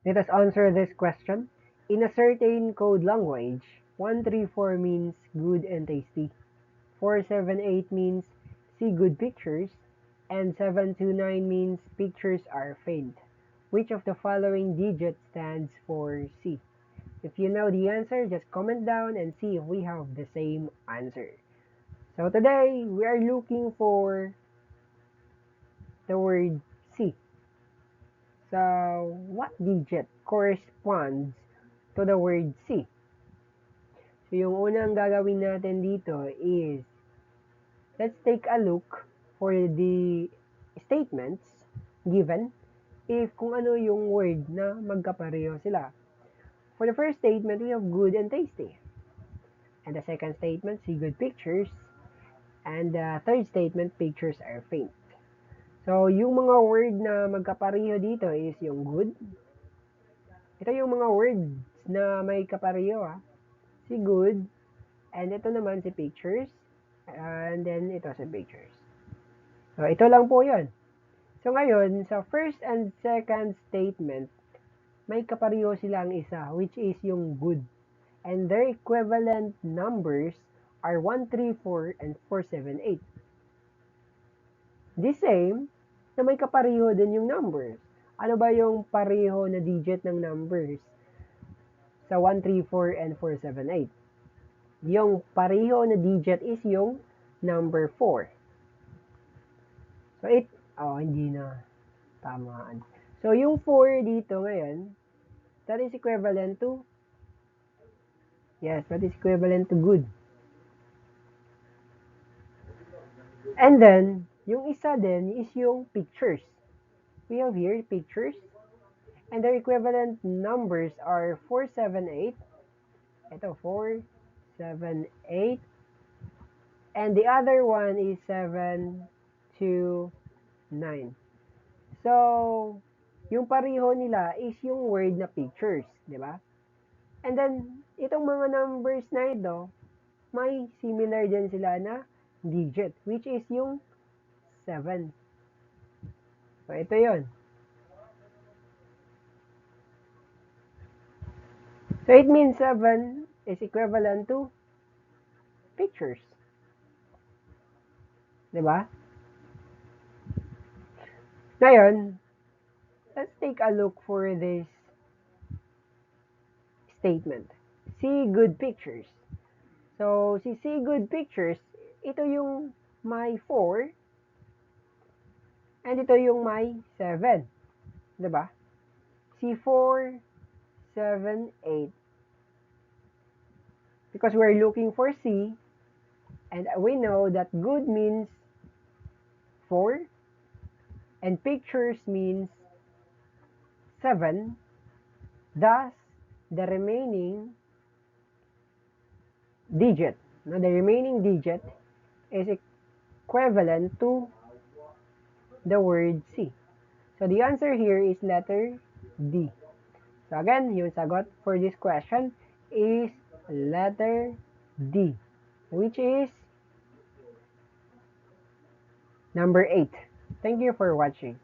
Let us answer this question. In a certain code language, 134 means good and tasty. 478 means see good pictures. And 729 means pictures are faint. Which of the following digit stands for C? If you know the answer, just comment down and see if we have the same answer. So today, we are looking for the word C. So, what digit corresponds to the word C? So, yung unang gagawin natin dito is, let's take a look for the statements given if kung ano yung word na magkapareho sila. For the first statement, we have good and tasty. And the second statement, see good pictures. And the third statement, pictures are faint. So, yung mga word na magkapareho dito is yung good. Ito yung mga words na may kapareho Si good, and ito naman si pictures, and then ito si pictures. So, ito lang po yun. So, ngayon, sa first and second statement, may kapareho silang isa, which is yung good. And their equivalent numbers are 134 and 478. The same, na may kapareho din yung numbers. Ano ba yung pareho na digit ng numbers sa 134 and 478? Yung pareho na digit is yung number 4. So, hindi na. Tamaan. So, yung 4 dito ngayon, that is equivalent to, that is equivalent to good. And then, yung isa din is yung pictures. We have here pictures. And their equivalent numbers are 478. Ito, 478. And the other one is 729. So, yung pareho nila is yung word na pictures, di ba? And then, itong mga numbers na ito, may similar din sila na digit, which is yung 7. So, ito yon. So, it means 7 is equivalent to pictures. Di ba? Ngayon, let's take a look for this statement. See good pictures. So, si see good pictures, ito yung may 4, and ito yung may 7. Diba? C4, 7, 8. Because we're looking for C, and we know that good means 4, and pictures means 7. Thus, the remaining digit, the remaining digit is equivalent to the word C. So, the answer here is letter D. So, again, yung sagot for this question is letter D, which is number 8. Thank you for watching.